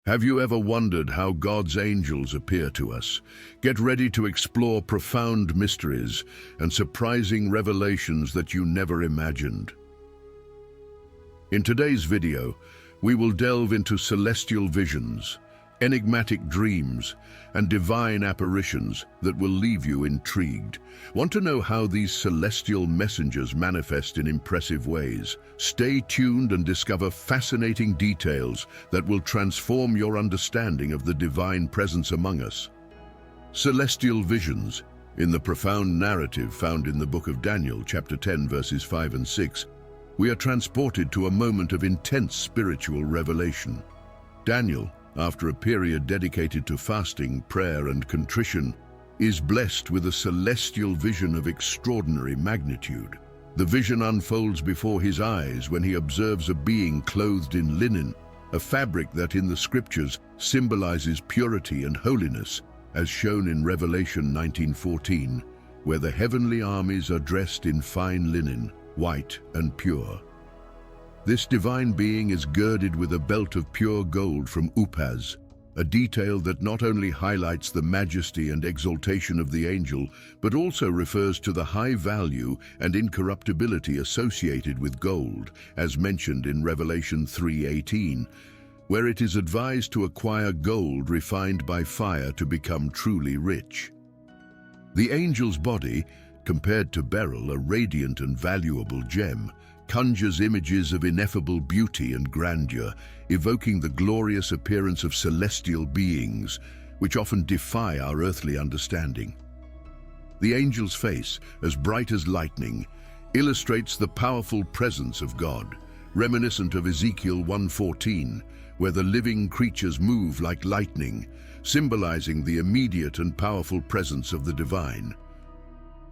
Have you ever wondered how God's angels appear to us? Get ready to explore profound mysteries and surprising revelations that you never imagined. In today's video, we will delve into celestial visions, enigmatic dreams, and divine apparitions that will leave you intrigued. Want to know how these celestial messengers manifest in impressive ways? Stay tuned and discover fascinating details that will transform your understanding of the divine presence among us. Celestial visions. In the profound narrative found in the book of Daniel, chapter 10, verses 5 and 6, we are transported to a moment of intense spiritual revelation. Daniel, after a period dedicated to fasting, prayer, and contrition, is blessed with a celestial vision of extraordinary magnitude. The vision unfolds before his eyes when he observes a being clothed in linen, a fabric that in the scriptures symbolizes purity and holiness, as shown in Revelation 19:14, where the heavenly armies are dressed in fine linen, white and pure. This divine being is girded with a belt of pure gold from Upaz, a detail that not only highlights the majesty and exaltation of the angel, but also refers to the high value and incorruptibility associated with gold, as mentioned in Revelation 3:18, where it is advised to acquire gold refined by fire to become truly rich. The angel's body, compared to beryl, a radiant and valuable gem, conjures images of ineffable beauty and grandeur, evoking the glorious appearance of celestial beings, which often defy our earthly understanding. The angel's face, as bright as lightning, illustrates the powerful presence of God, reminiscent of Ezekiel 1:14, where the living creatures move like lightning, symbolizing the immediate and powerful presence of the divine.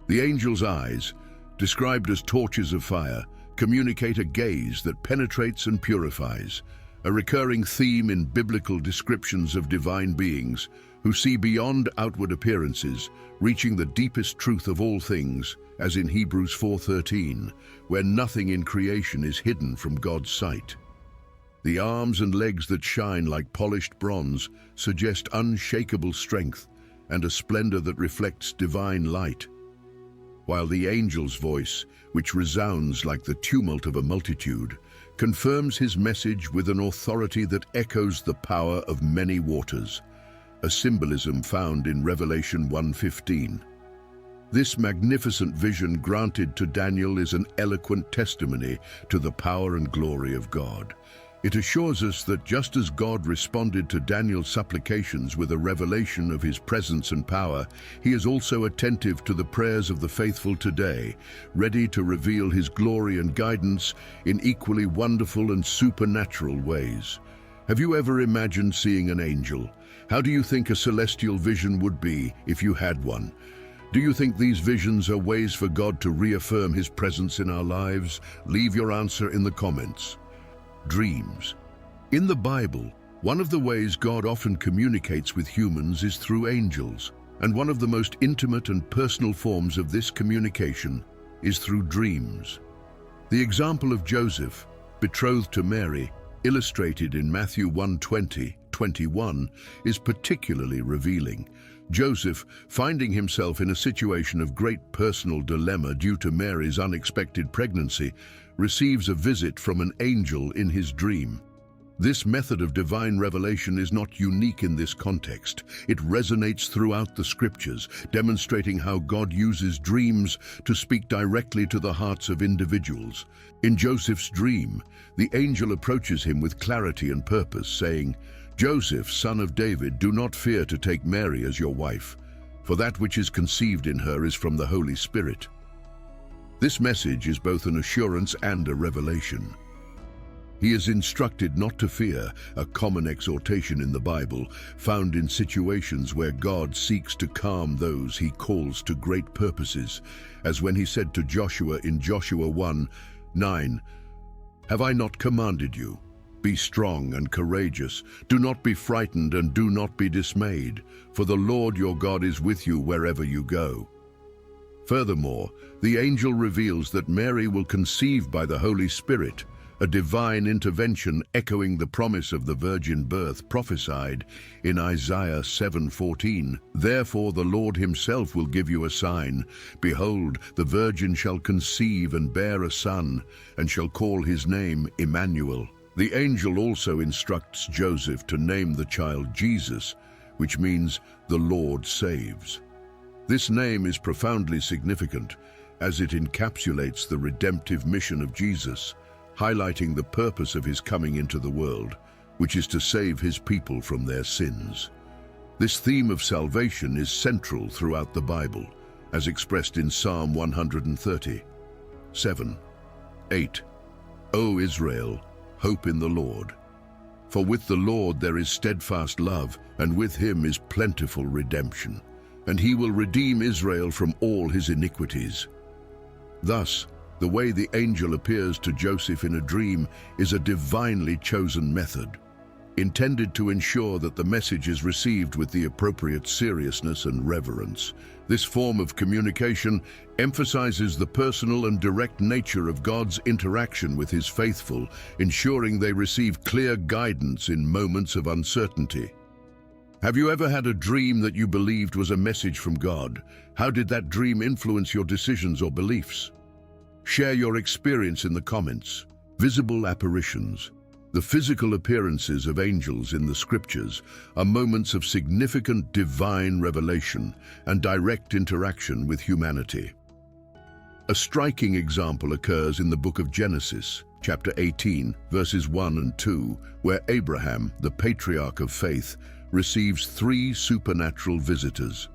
The angel's eyes, described as torches of fire, communicate a gaze that penetrates and purifies, a recurring theme in biblical descriptions of divine beings who see beyond outward appearances, reaching the deepest truth of all things, as in Hebrews 4:13, where nothing in creation is hidden from God's sight. The arms and legs that shine like polished bronze suggest unshakable strength and a splendor that reflects divine light, while the angel's voice, which resounds like the tumult of a multitude, confirms his message with an authority that echoes the power of many waters, a symbolism found in Revelation 1:15. This magnificent vision granted to Daniel is an eloquent testimony to the power and glory of God. It assures us that just as God responded to Daniel's supplications with a revelation of his presence and power, he is also attentive to the prayers of the faithful today, ready to reveal his glory and guidance in equally wonderful and supernatural ways. Have you ever imagined seeing an angel? How do you think a celestial vision would be if you had one? Do you think these visions are ways for God to reaffirm his presence in our lives? Leave your answer in the comments. Dreams. In the Bible, one of the ways God often communicates with humans is through angels, and one of the most intimate and personal forms of this communication is through dreams. The example of Joseph, betrothed to Mary, illustrated in Matthew 1:20-21, is particularly revealing. Joseph, finding himself in a situation of great personal dilemma due to Mary's unexpected pregnancy, receives a visit from an angel in his dream. This method of divine revelation is not unique in this context. It resonates throughout the scriptures, demonstrating how God uses dreams to speak directly to the hearts of individuals. In Joseph's dream, the angel approaches him with clarity and purpose, saying, "Joseph, son of David, do not fear to take Mary as your wife, for that which is conceived in her is from the Holy Spirit." This message is both an assurance and a revelation. He is instructed not to fear, a common exhortation in the Bible, found in situations where God seeks to calm those he calls to great purposes, as when he said to Joshua in Joshua 1:9, "Have I not commanded you? Be strong and courageous. Do not be frightened and do not be dismayed, for the Lord your God is with you wherever you go." Furthermore, the angel reveals that Mary will conceive by the Holy Spirit, a divine intervention echoing the promise of the virgin birth prophesied in Isaiah 7:14. Therefore the Lord himself will give you a sign. Behold, the virgin shall conceive and bear a son, and shall call his name Emmanuel. The angel also instructs Joseph to name the child Jesus, which means the Lord saves. This name is profoundly significant, as it encapsulates the redemptive mission of Jesus, highlighting the purpose of his coming into the world, which is to save his people from their sins. This theme of salvation is central throughout the Bible, as expressed in Psalm 130, 7-8. O Israel, hope in the Lord. For with the Lord there is steadfast love, and with him is plentiful redemption, and he will redeem Israel from all his iniquities. Thus, the way the angel appears to Joseph in a dream is a divinely chosen method, intended to ensure that the message is received with the appropriate seriousness and reverence. This form of communication emphasizes the personal and direct nature of God's interaction with his faithful, ensuring they receive clear guidance in moments of uncertainty. Have you ever had a dream that you believed was a message from God? How did that dream influence your decisions or beliefs? Share your experience in the comments. Visible apparitions. The physical appearances of angels in the scriptures are moments of significant divine revelation and direct interaction with humanity. A striking example occurs in the book of Genesis, chapter 18, verses 1 and 2, where Abraham, the patriarch of faith, receives 3 supernatural visitors.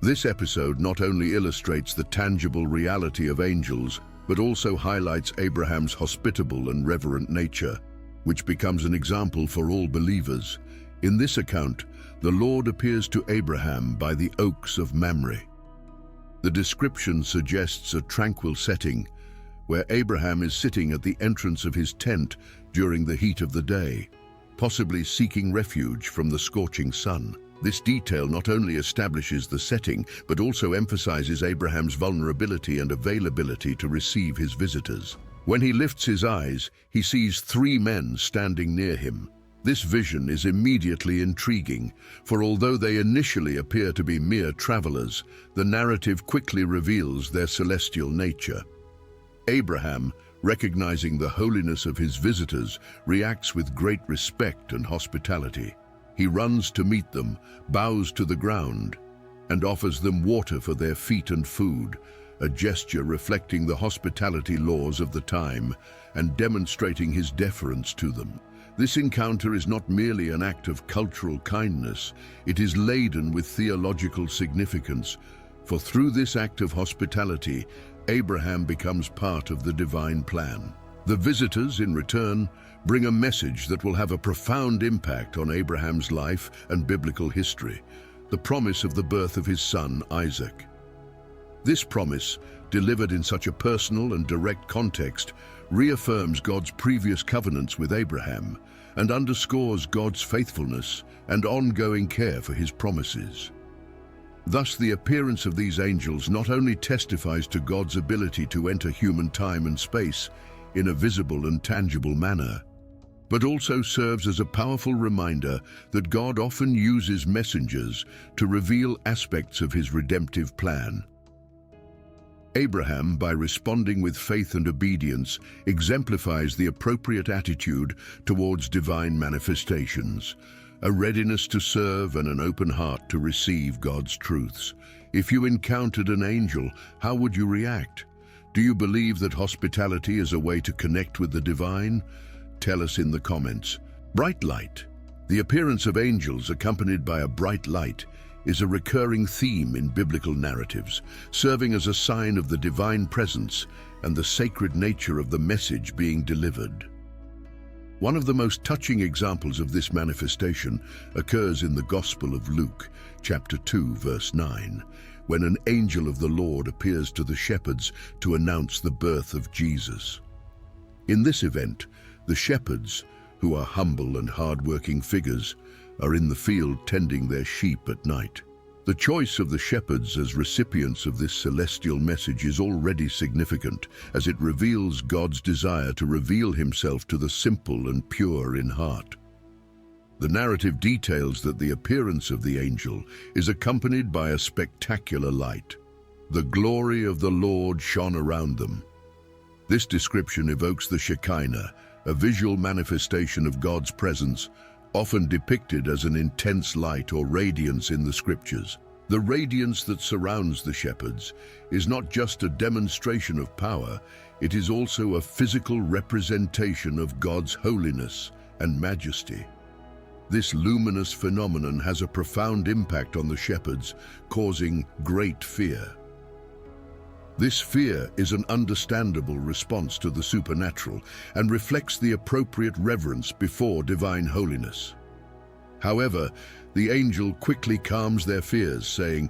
This episode not only illustrates the tangible reality of angels, but also highlights Abraham's hospitable and reverent nature, which becomes an example for all believers. In this account, the Lord appears to Abraham by the oaks of Mamre. The description suggests a tranquil setting, where Abraham is sitting at the entrance of his tent during the heat of the day, possibly seeking refuge from the scorching sun. This detail not only establishes the setting, but also emphasizes Abraham's vulnerability and availability to receive his visitors. When he lifts his eyes, he sees 3 men standing near him. This vision is immediately intriguing, for although they initially appear to be mere travelers, the narrative quickly reveals their celestial nature. Abraham, recognizing the holiness of his visitors, reacts with great respect and hospitality. He runs to meet them, bows to the ground, and offers them water for their feet and food, a gesture reflecting the hospitality laws of the time and demonstrating his deference to them. This encounter is not merely an act of cultural kindness, it is laden with theological significance, for through this act of hospitality, Abraham becomes part of the divine plan. The visitors, in return, bring a message that will have a profound impact on Abraham's life and biblical history, the promise of the birth of his son, Isaac. This promise, delivered in such a personal and direct context, reaffirms God's previous covenants with Abraham and underscores God's faithfulness and ongoing care for his promises. Thus, the appearance of these angels not only testifies to God's ability to enter human time and space in a visible and tangible manner, but also serves as a powerful reminder that God often uses messengers to reveal aspects of his redemptive plan. Abraham, by responding with faith and obedience, exemplifies the appropriate attitude towards divine manifestations, a readiness to serve and an open heart to receive God's truths. If you encountered an angel, how would you react? Do you believe that hospitality is a way to connect with the divine? Tell us in the comments. Bright light. The appearance of angels accompanied by a bright light is a recurring theme in biblical narratives, serving as a sign of the divine presence and the sacred nature of the message being delivered. One of the most touching examples of this manifestation occurs in the Gospel of Luke, chapter 2, verse 9, when an angel of the Lord appears to the shepherds to announce the birth of Jesus. In this event, the shepherds, who are humble and hard-working figures, are in the field tending their sheep at night. The choice of the shepherds as recipients of this celestial message is already significant, as it reveals God's desire to reveal himself to the simple and pure in heart. The narrative details that the appearance of the angel is accompanied by a spectacular light. The glory of the Lord shone around them. This description evokes the Shekinah, a visual manifestation of God's presence, often depicted as an intense light or radiance in the scriptures. The radiance that surrounds the shepherds is not just a demonstration of power, it is also a physical representation of God's holiness and majesty. This luminous phenomenon has a profound impact on the shepherds, causing great fear. This fear is an understandable response to the supernatural and reflects the appropriate reverence before divine holiness. However, the angel quickly calms their fears, saying,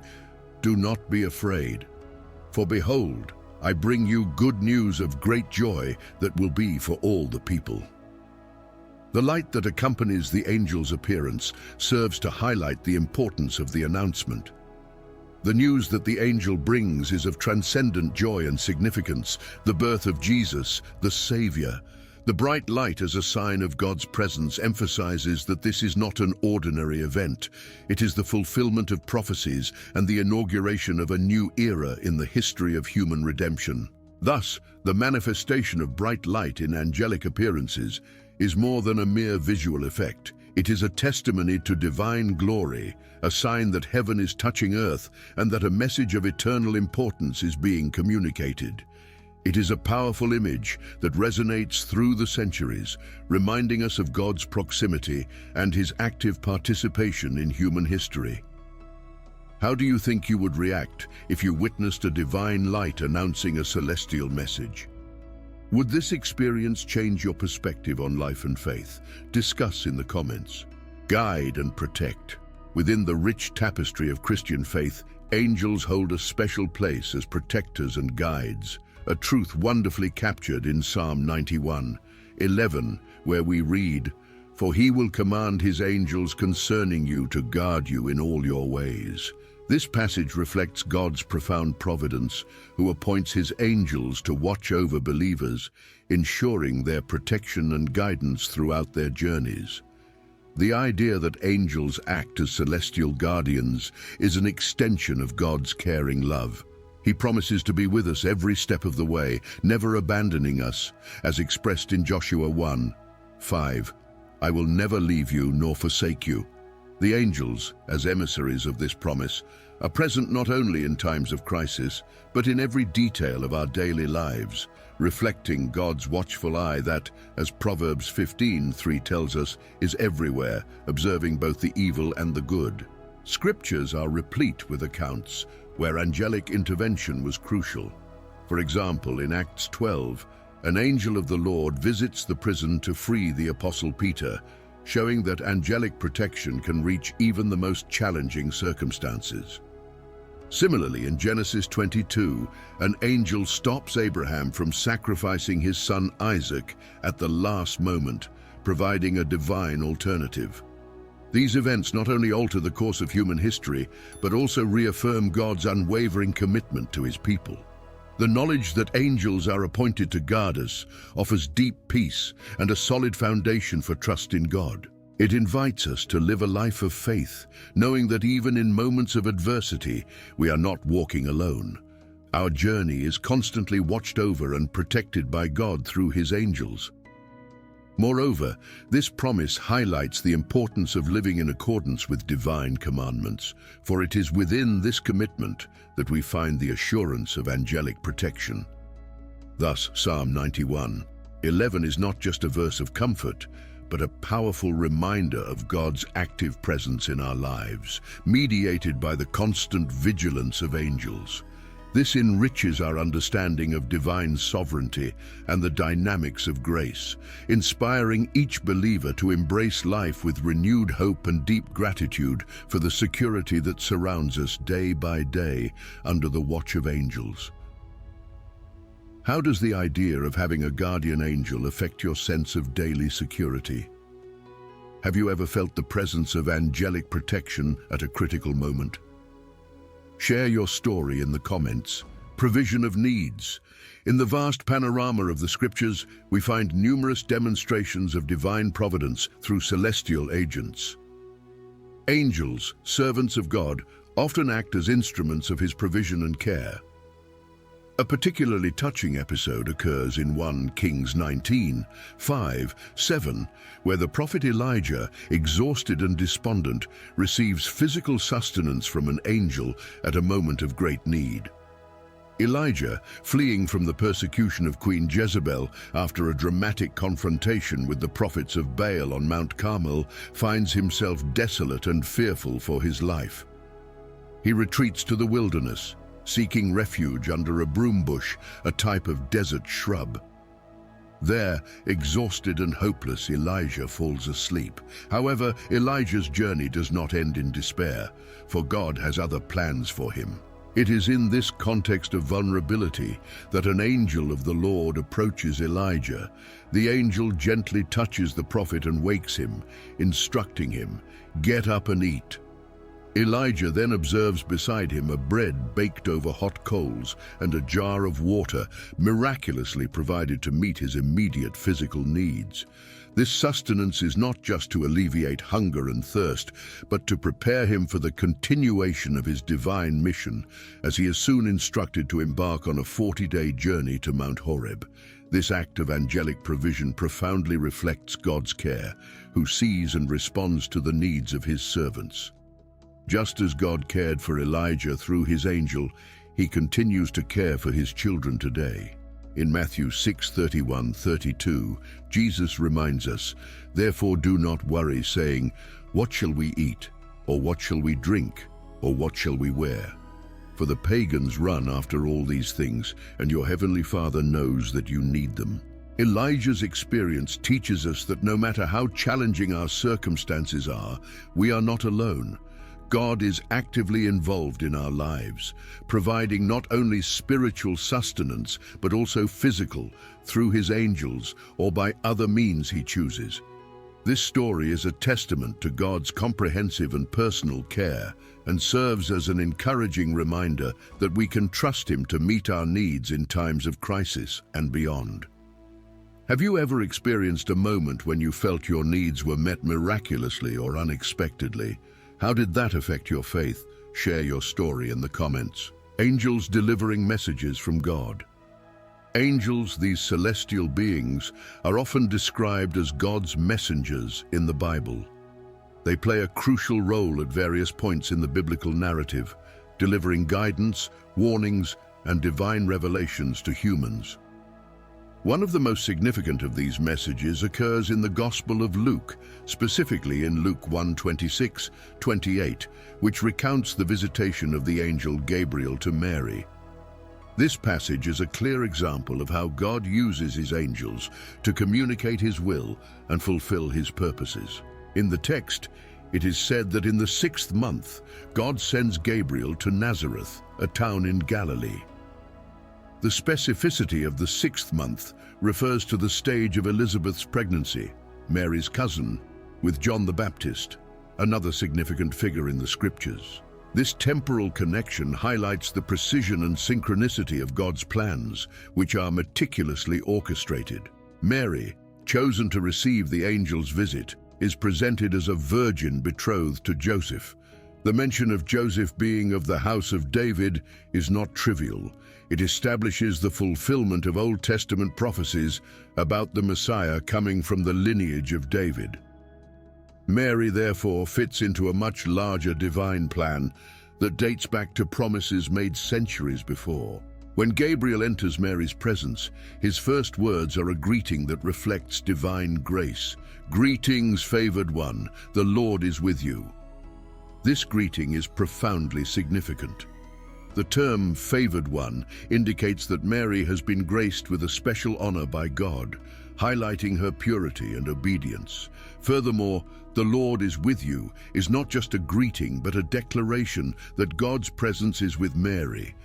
"Do not be afraid, for behold, I bring you good news of great joy that will be for all the people." The light that accompanies the angel's appearance serves to highlight the importance of the announcement. The news that the angel brings is of transcendent joy and significance, the birth of Jesus, the Savior. The bright light as a sign of God's presence emphasizes that this is not an ordinary event. It is the fulfillment of prophecies and the inauguration of a new era in the history of human redemption. Thus, the manifestation of bright light in angelic appearances is more than a mere visual effect. It is a testimony to divine glory, a sign that heaven is touching earth and that a message of eternal importance is being communicated. It is a powerful image that resonates through the centuries, reminding us of God's proximity and his active participation in human history. How do you think you would react if you witnessed a divine light announcing a celestial message? Would this experience change your perspective on life and faith? Discuss in the comments. Guide and protect. Within the rich tapestry of Christian faith, angels hold a special place as protectors and guides, a truth wonderfully captured in Psalm 91:11, where we read, "For he will command his angels concerning you to guard you in all your ways." This passage reflects God's profound providence, who appoints his angels to watch over believers, ensuring their protection and guidance throughout their journeys. The idea that angels act as celestial guardians is an extension of God's caring love. He promises to be with us every step of the way, never abandoning us, as expressed in Joshua 1:5. "I will never leave you nor forsake you." The angels, as emissaries of this promise, are present not only in times of crisis, but in every detail of our daily lives, reflecting God's watchful eye that, as Proverbs 15:3 tells us, is everywhere, observing both the evil and the good. Scriptures are replete with accounts where angelic intervention was crucial. For example, in Acts 12, an angel of the Lord visits the prison to free the Apostle Peter, showing that angelic protection can reach even the most challenging circumstances. Similarly, in Genesis 22, an angel stops Abraham from sacrificing his son Isaac at the last moment, providing a divine alternative. These events not only alter the course of human history, but also reaffirm God's unwavering commitment to his people. The knowledge that angels are appointed to guard us offers deep peace and a solid foundation for trust in God. It invites us to live a life of faith, knowing that even in moments of adversity, we are not walking alone. Our journey is constantly watched over and protected by God through his angels. Moreover, this promise highlights the importance of living in accordance with divine commandments, for it is within this commitment that we find the assurance of angelic protection. Thus, Psalm 91:11 is not just a verse of comfort, but a powerful reminder of God's active presence in our lives, mediated by the constant vigilance of angels. This enriches our understanding of divine sovereignty and the dynamics of grace, inspiring each believer to embrace life with renewed hope and deep gratitude for the security that surrounds us day by day under the watch of angels. How does the idea of having a guardian angel affect your sense of daily security? Have you ever felt the presence of angelic protection at a critical moment? Share your story in the comments. Provision of needs. In the vast panorama of the scriptures, we find numerous demonstrations of divine providence through celestial agents. Angels, servants of God, often act as instruments of his provision and care. A particularly touching episode occurs in 1 Kings 19, 5, 7, where the prophet Elijah, exhausted and despondent, receives physical sustenance from an angel at a moment of great need. Elijah, fleeing from the persecution of Queen Jezebel after a dramatic confrontation with the prophets of Baal on Mount Carmel, finds himself desolate and fearful for his life. He retreats to the wilderness, seeking refuge under a broom bush, a type of desert shrub. There, exhausted and hopeless, Elijah falls asleep. However, Elijah's journey does not end in despair, for God has other plans for him. It is in this context of vulnerability that an angel of the Lord approaches Elijah. The angel gently touches the prophet and wakes him, instructing him, "Get up and eat." Elijah then observes beside him a bread baked over hot coals and a jar of water miraculously provided to meet his immediate physical needs. This sustenance is not just to alleviate hunger and thirst, but to prepare him for the continuation of his divine mission, as he is soon instructed to embark on a 40-day journey to Mount Horeb. This act of angelic provision profoundly reflects God's care, who sees and responds to the needs of his servants. Just as God cared for Elijah through his angel, he continues to care for his children today. In Matthew 6:31-32, Jesus reminds us, "Therefore do not worry, saying, 'What shall we eat? Or what shall we drink? Or what shall we wear?' For the pagans run after all these things, and your heavenly Father knows that you need them." Elijah's experience teaches us that no matter how challenging our circumstances are, we are not alone. God is actively involved in our lives, providing not only spiritual sustenance, but also physical, through his angels or by other means he chooses. This story is a testament to God's comprehensive and personal care, and serves as an encouraging reminder that we can trust him to meet our needs in times of crisis and beyond. Have you ever experienced a moment when you felt your needs were met miraculously or unexpectedly? How did that affect your faith? Share your story in the comments. Angels delivering messages from God. Angels, these celestial beings, are often described as God's messengers in the Bible. They play a crucial role at various points in the biblical narrative, delivering guidance, warnings, and divine revelations to humans. One of the most significant of these messages occurs in the Gospel of Luke, specifically in Luke 1:26-28, which recounts the visitation of the angel Gabriel to Mary. This passage is a clear example of how God uses his angels to communicate his will and fulfill his purposes. In the text, it is said that in the 6th month, God sends Gabriel to Nazareth, a town in Galilee. The specificity of the 6th month refers to the stage of Elizabeth's pregnancy, Mary's cousin, with John the Baptist, another significant figure in the scriptures. This temporal connection highlights the precision and synchronicity of God's plans, which are meticulously orchestrated. Mary, chosen to receive the angel's visit, is presented as a virgin betrothed to Joseph. The mention of Joseph being of the house of David is not trivial. It establishes the fulfillment of Old Testament prophecies about the Messiah coming from the lineage of David. Mary, therefore, fits into a much larger divine plan that dates back to promises made centuries before. When Gabriel enters Mary's presence, his first words are a greeting that reflects divine grace. "Greetings, favored one, the Lord is with you." This greeting is profoundly significant. The term "favored one" indicates that Mary has been graced with a special honor by God, highlighting her purity and obedience. Furthermore, "the Lord is with you" is not just a greeting but a declaration that God's presence is with Mary,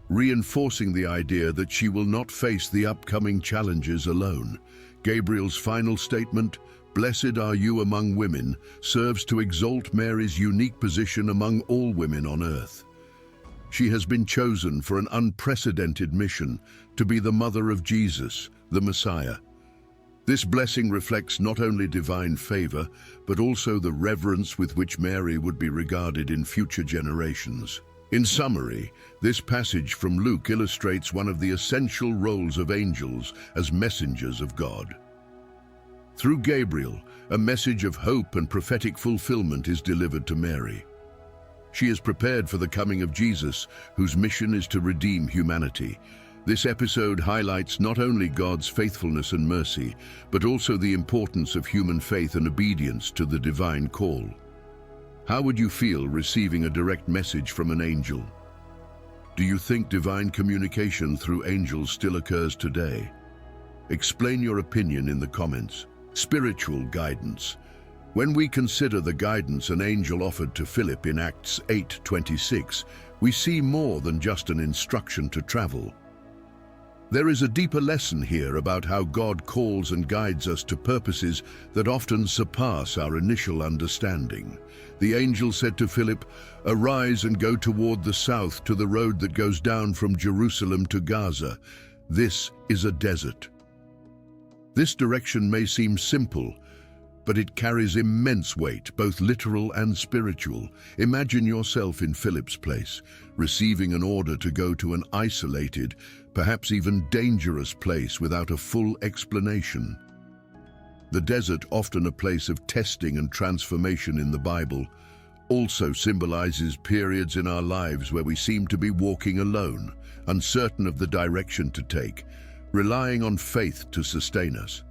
reinforcing the idea that she will not face the upcoming challenges alone. Gabriel's final statement, "Blessed are you among women," serves to exalt Mary's unique position among all women on earth. She has been chosen for an unprecedented mission to be the mother of Jesus, the Messiah. This blessing reflects not only divine favor, but also the reverence with which Mary would be regarded in future generations. In summary, this passage from Luke illustrates one of the essential roles of angels as messengers of God. Through Gabriel, a message of hope and prophetic fulfillment is delivered to Mary. She is prepared for the coming of Jesus, whose mission is to redeem humanity. This episode highlights not only God's faithfulness and mercy, but also the importance of human faith and obedience to the divine call. How would you feel receiving a direct message from an angel? Do you think divine communication through angels still occurs today? Explain your opinion in the comments. Spiritual guidance. When we consider the guidance an angel offered to Philip in Acts 8:26, we see more than just an instruction to travel. There is a deeper lesson here about how God calls and guides us to purposes that often surpass our initial understanding. The angel said to Philip, "Arise and go toward the south to the road that goes down from Jerusalem to Gaza. This is a desert." This direction may seem simple, but it carries immense weight, both literal and spiritual. Imagine yourself in Philip's place, receiving an order to go to an isolated, perhaps even dangerous place without a full explanation. The desert, often a place of testing and transformation in the Bible, also symbolizes periods in our lives where we seem to be walking alone, uncertain of the direction to take, relying on faith to sustain us.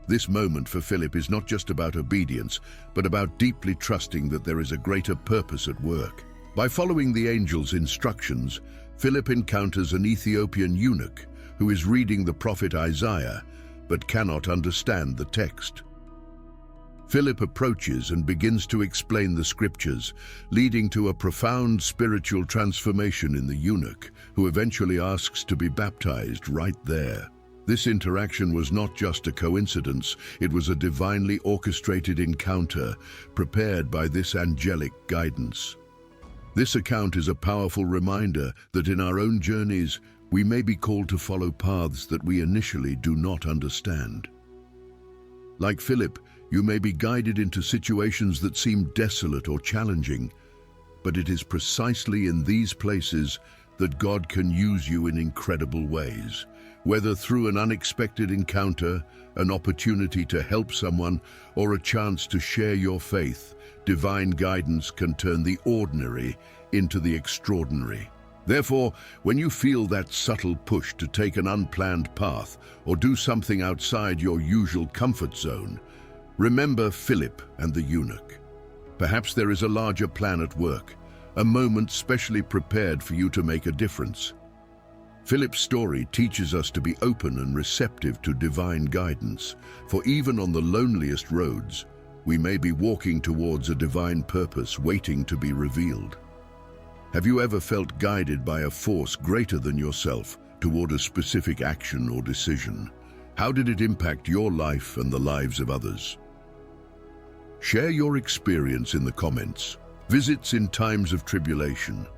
This moment for Philip is not just about obedience, but about deeply trusting that there is a greater purpose at work. By following the angel's instructions, Philip encounters an Ethiopian eunuch who is reading the prophet Isaiah, but cannot understand the text. Philip approaches and begins to explain the scriptures, leading to a profound spiritual transformation in the eunuch, who eventually asks to be baptized right there. This interaction was not just a coincidence, it was a divinely orchestrated encounter, prepared by this angelic guidance. This account is a powerful reminder that in our own journeys, we may be called to follow paths that we initially do not understand. Like Philip, you may be guided into situations that seem desolate or challenging, but it is precisely in these places that God can use you in incredible ways. Whether through an unexpected encounter, an opportunity to help someone, or a chance to share your faith, divine guidance can turn the ordinary into the extraordinary. Therefore, when you feel that subtle push to take an unplanned path or do something outside your usual comfort zone, remember Philip and the eunuch. Perhaps there is a larger plan at work, a moment specially prepared for you to make a difference. Philip's story teaches us to be open and receptive to divine guidance, for even on the loneliest roads, we may be walking towards a divine purpose waiting to be revealed. Have you ever felt guided by a force greater than yourself toward a specific action or decision? How did it impact your life and the lives of others? Share your experience in the comments. Visits in times of tribulation.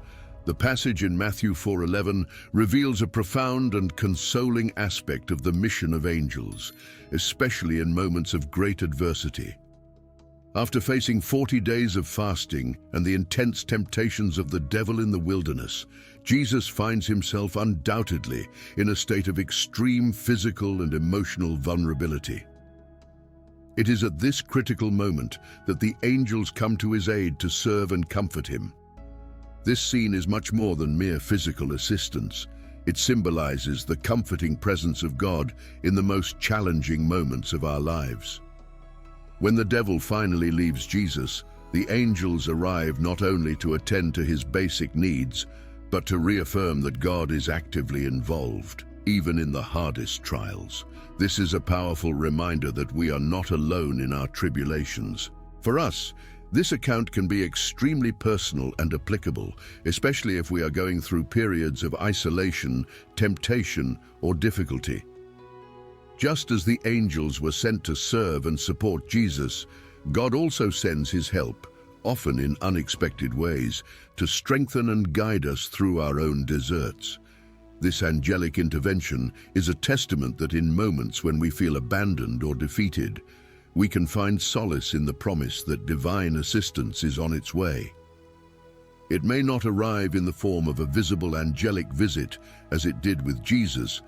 The passage in Matthew 4:11 reveals a profound and consoling aspect of the mission of angels, especially in moments of great adversity. After facing 40 days of fasting and the intense temptations of the devil in the wilderness, Jesus finds himself undoubtedly in a state of extreme physical and emotional vulnerability. It is at this critical moment that the angels come to his aid to serve and comfort him. This scene is much more than mere physical assistance. It symbolizes the comforting presence of God in the most challenging moments of our lives. When the devil finally leaves Jesus, the angels arrive not only to attend to his basic needs, but to reaffirm that God is actively involved, even in the hardest trials. This is a powerful reminder that we are not alone in our tribulations. For us, this account can be extremely personal and applicable, especially if we are going through periods of isolation, temptation, or difficulty. Just as the angels were sent to serve and support Jesus, God also sends his help, often in unexpected ways, to strengthen and guide us through our own deserts. This angelic intervention is a testament that in moments when we feel abandoned or defeated, we can find solace in the promise that divine assistance is on its way. It may not arrive in the form of a visible angelic visit as it did with Jesus,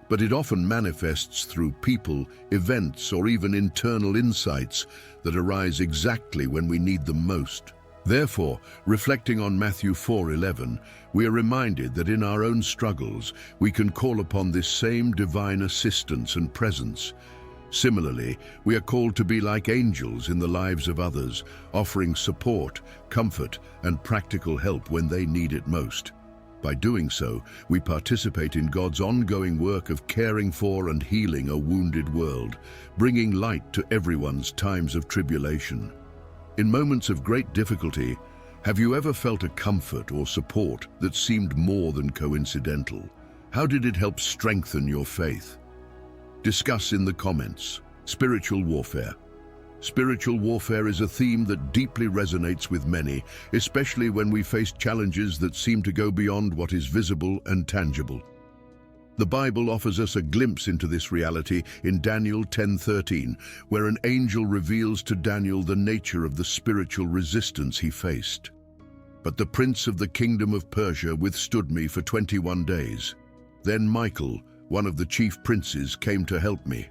but it often manifests through people, events, or even internal insights that arise exactly when we need them most. Therefore, reflecting on Matthew 4:11, we are reminded that in our own struggles, we can call upon this same divine assistance and presence. Similarly, we are called to be like angels in the lives of others, offering support, comfort, and practical help when they need it most. By doing so, we participate in God's ongoing work of caring for and healing a wounded world, bringing light to everyone's times of tribulation. In moments of great difficulty, have you ever felt a comfort or support that seemed more than coincidental? How did it help strengthen your faith? Discuss in the comments. Spiritual warfare. Spiritual warfare is a theme that deeply resonates with many, especially when we face challenges that seem to go beyond what is visible and tangible. The Bible offers us a glimpse into this reality in Daniel 10:13, where an angel reveals to Daniel the nature of the spiritual resistance he faced. But the prince of the kingdom of Persia withstood me for 21 days. Then Michael, one of the chief princes, came to help me.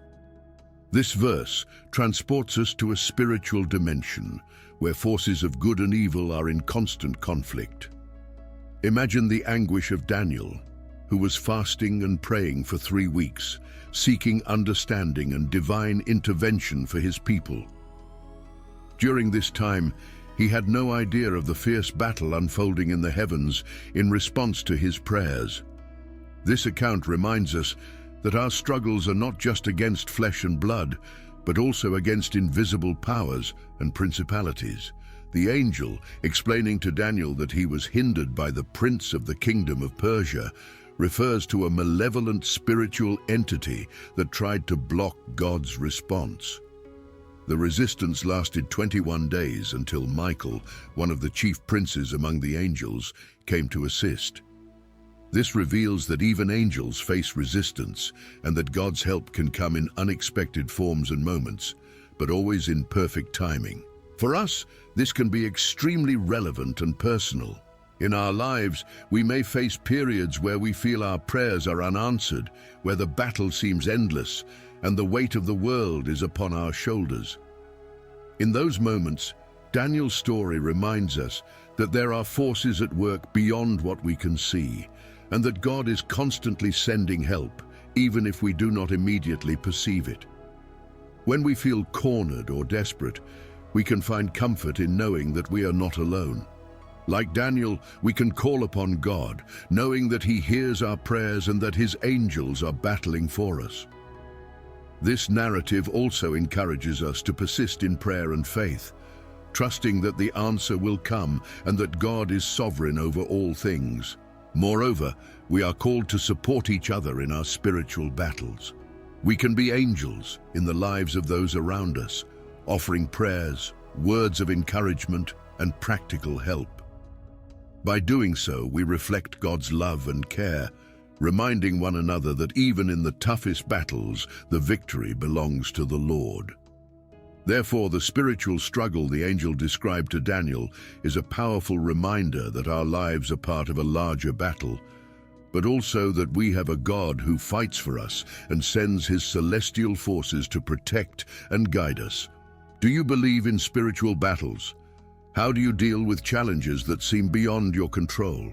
This verse transports us to a spiritual dimension where forces of good and evil are in constant conflict. Imagine the anguish of Daniel, who was fasting and praying for 3 weeks, seeking understanding and divine intervention for his people. During this time, he had no idea of the fierce battle unfolding in the heavens in response to his prayers. This account reminds us that our struggles are not just against flesh and blood, but also against invisible powers and principalities. The angel, explaining to Daniel that he was hindered by the prince of the kingdom of Persia, refers to a malevolent spiritual entity that tried to block God's response. The resistance lasted 21 days until Michael, one of the chief princes among the angels, came to assist. This reveals that even angels face resistance and that God's help can come in unexpected forms and moments, but always in perfect timing. For us, this can be extremely relevant and personal. In our lives, we may face periods where we feel our prayers are unanswered, where the battle seems endless, and the weight of the world is upon our shoulders. In those moments, Daniel's story reminds us that there are forces at work beyond what we can see, and that God is constantly sending help, even if we do not immediately perceive it. When we feel cornered or desperate, we can find comfort in knowing that we are not alone. Like Daniel, we can call upon God, knowing that He hears our prayers and that His angels are battling for us. This narrative also encourages us to persist in prayer and faith, trusting that the answer will come and that God is sovereign over all things. Moreover, we are called to support each other in our spiritual battles. We can be angels in the lives of those around us, offering prayers, words of encouragement, and practical help. By doing so, we reflect God's love and care, reminding one another that even in the toughest battles, the victory belongs to the Lord. Therefore, the spiritual struggle the angel described to Daniel is a powerful reminder that our lives are part of a larger battle, but also that we have a God who fights for us and sends His celestial forces to protect and guide us. Do you believe in spiritual battles? How do you deal with challenges that seem beyond your control?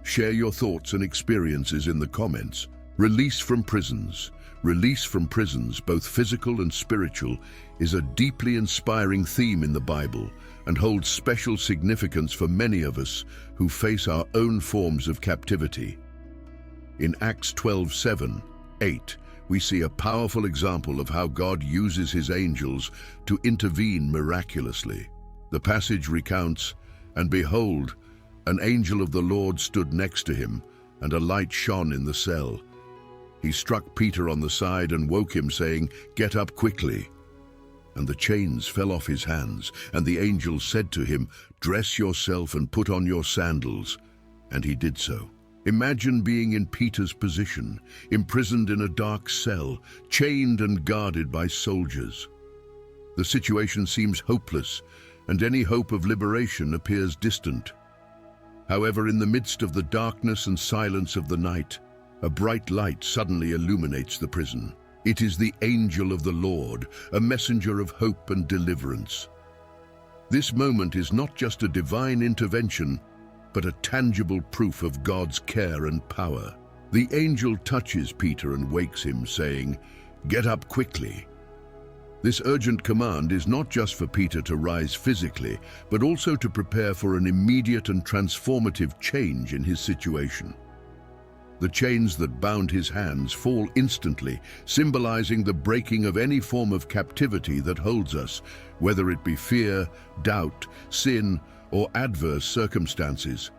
Share your thoughts and experiences in the comments. Release from prisons. Release from prisons, both physical and spiritual, is a deeply inspiring theme in the Bible and holds special significance for many of us who face our own forms of captivity. In Acts 12:7-8, we see a powerful example of how God uses His angels to intervene miraculously. The passage recounts, "And behold, an angel of the Lord stood next to him, and a light shone in the cell. He struck Peter on the side and woke him, saying, 'Get up quickly.' and the chains fell off his hands, and the angel said to him, "Dress yourself and put on your sandals." And he did so. Imagine being in Peter's position, imprisoned in a dark cell, chained and guarded by soldiers. The situation seems hopeless, and any hope of liberation appears distant. However, in the midst of the darkness and silence of the night, a bright light suddenly illuminates the prison. It is the angel of the Lord, a messenger of hope and deliverance. This moment is not just a divine intervention, but a tangible proof of God's care and power. The angel touches Peter and wakes him, saying, "Get up quickly." This urgent command is not just for Peter to rise physically, but also to prepare for an immediate and transformative change in his situation. The chains that bound his hands fall instantly, symbolizing the breaking of any form of captivity that holds us, whether it be fear, doubt, sin, or adverse circumstances.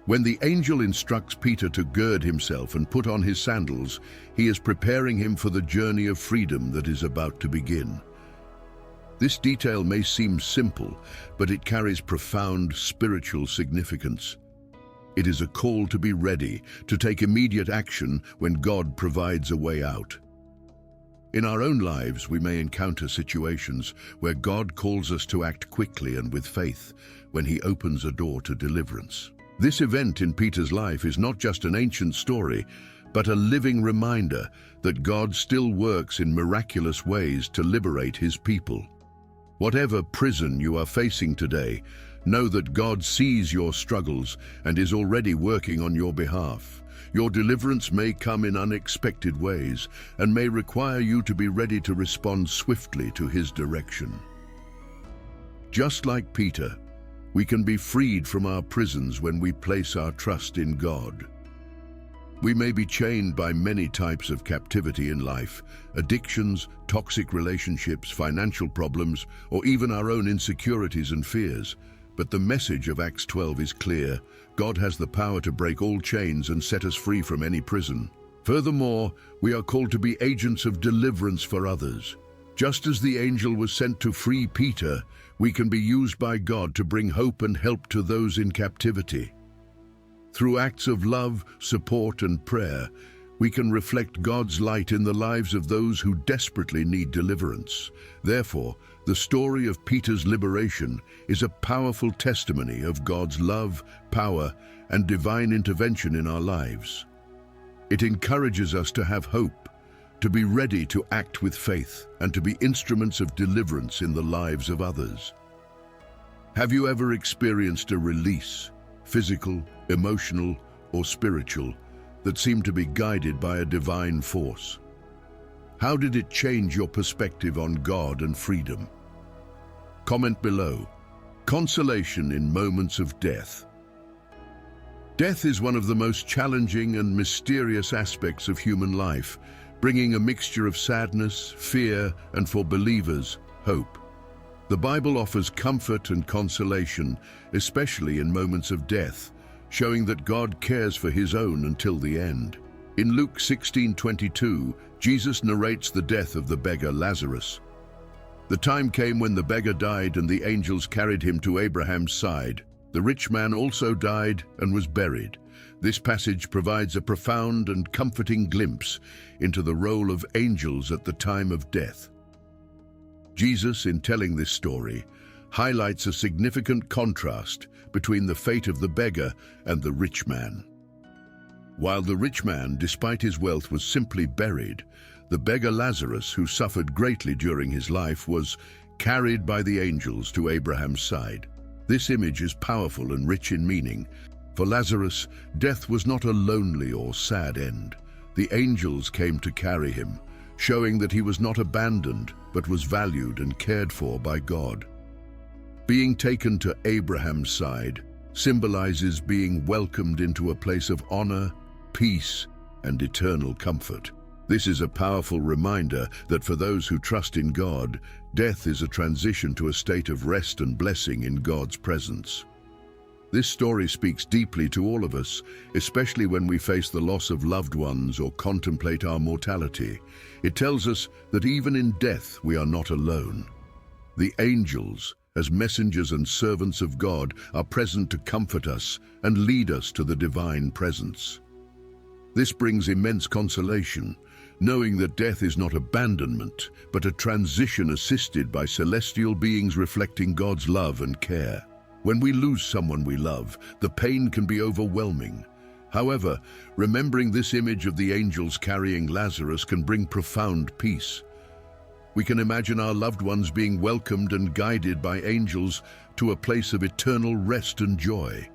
When the angel instructs Peter to gird himself and put on his sandals, he is preparing him for the journey of freedom that is about to begin. This detail may seem simple, but it carries profound spiritual significance. It is a call to be ready, to take immediate action when God provides a way out. In our own lives, we may encounter situations where God calls us to act quickly and with faith when He opens a door to deliverance. This event in Peter's life is not just an ancient story, but a living reminder that God still works in miraculous ways to liberate His people. Whatever prison you are facing today, know that God sees your struggles and is already working on your behalf. Your deliverance may come in unexpected ways and may require you to be ready to respond swiftly to His direction. Just like Peter, we can be freed from our prisons when we place our trust in God. We may be chained by many types of captivity in life: addictions, toxic relationships, financial problems, or even our own insecurities and fears. But the message of Acts 12 is clear. God has the power to break all chains and set us free from any prison. Furthermore, we are called to be agents of deliverance for others. Just as the angel was sent to free Peter, we can be used by God to bring hope and help to those in captivity. Through acts of love, support, and prayer, we can reflect God's light in the lives of those who desperately need deliverance. Therefore, the story of Peter's liberation is a powerful testimony of God's love, power, and divine intervention in our lives. It encourages us to have hope, to be ready to act with faith, and to be instruments of deliverance in the lives of others. Have you ever experienced a release, physical, emotional, or spiritual, that seemed to be guided by a divine force? How did it change your perspective on God and freedom? Comment below. Consolation in moments of death. Death is one of the most challenging and mysterious aspects of human life, bringing a mixture of sadness, fear, and for believers, hope. The Bible offers comfort and consolation, especially in moments of death, showing that God cares for His own until the end. In Luke 16:22, Jesus narrates the death of the beggar Lazarus. The time came when the beggar died and the angels carried him to Abraham's side. The rich man also died and was buried. This passage provides a profound and comforting glimpse into the role of angels at the time of death. Jesus, in telling this story, highlights a significant contrast between the fate of the beggar and the rich man. While the rich man, despite his wealth, was simply buried, the beggar Lazarus, who suffered greatly during his life, was carried by the angels to Abraham's side. This image is powerful and rich in meaning. For Lazarus, death was not a lonely or sad end. The angels came to carry him, showing that he was not abandoned, but was valued and cared for by God. Being taken to Abraham's side symbolizes being welcomed into a place of honor, peace, and eternal comfort. This is a powerful reminder that for those who trust in God, death is a transition to a state of rest and blessing in God's presence. This story speaks deeply to all of us, especially when we face the loss of loved ones or contemplate our mortality. It tells us that even in death we are not alone. The angels, as messengers and servants of God, are present to comfort us and lead us to the divine presence. This brings immense consolation, knowing that death is not abandonment, but a transition assisted by celestial beings reflecting God's love and care. When we lose someone we love, the pain can be overwhelming. However, remembering this image of the angels carrying Lazarus can bring profound peace. We can imagine our loved ones being welcomed and guided by angels to a place of eternal rest and joy.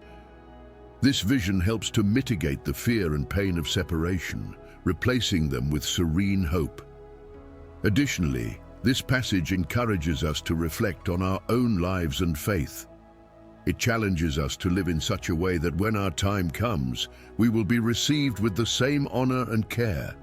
This vision helps to mitigate the fear and pain of separation, replacing them with serene hope. Additionally, this passage encourages us to reflect on our own lives and faith. It challenges us to live in such a way that when our time comes, we will be received with the same honor and care.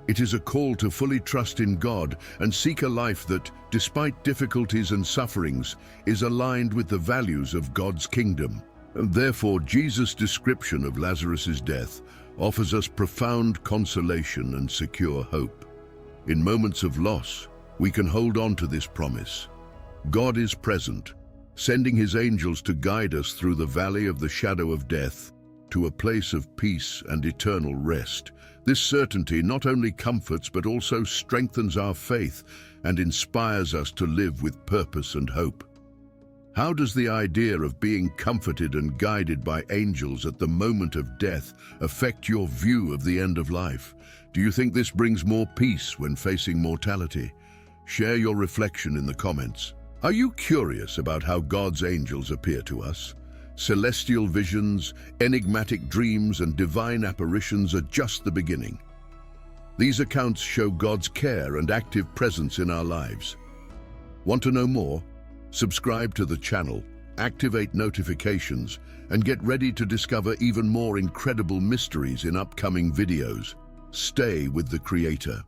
It is a call to fully trust in God and seek a life that, despite difficulties and sufferings, is aligned with the values of God's kingdom. And therefore, Jesus' description of Lazarus' death offers us profound consolation and secure hope. In moments of loss, we can hold on to this promise. God is present, sending his angels to guide us through the valley of the shadow of death to a place of peace and eternal rest. This certainty not only comforts but also strengthens our faith and inspires us to live with purpose and hope. How does the idea of being comforted and guided by angels at the moment of death affect your view of the end of life? Do you think this brings more peace when facing mortality? Share your reflection in the comments. Are you curious about how God's angels appear to us? Celestial visions, enigmatic dreams, and divine apparitions are just the beginning. These accounts show God's care and active presence in our lives. Want to know more? Subscribe to the channel, activate notifications, and get ready to discover even more incredible mysteries in upcoming videos. Stay with the Creator.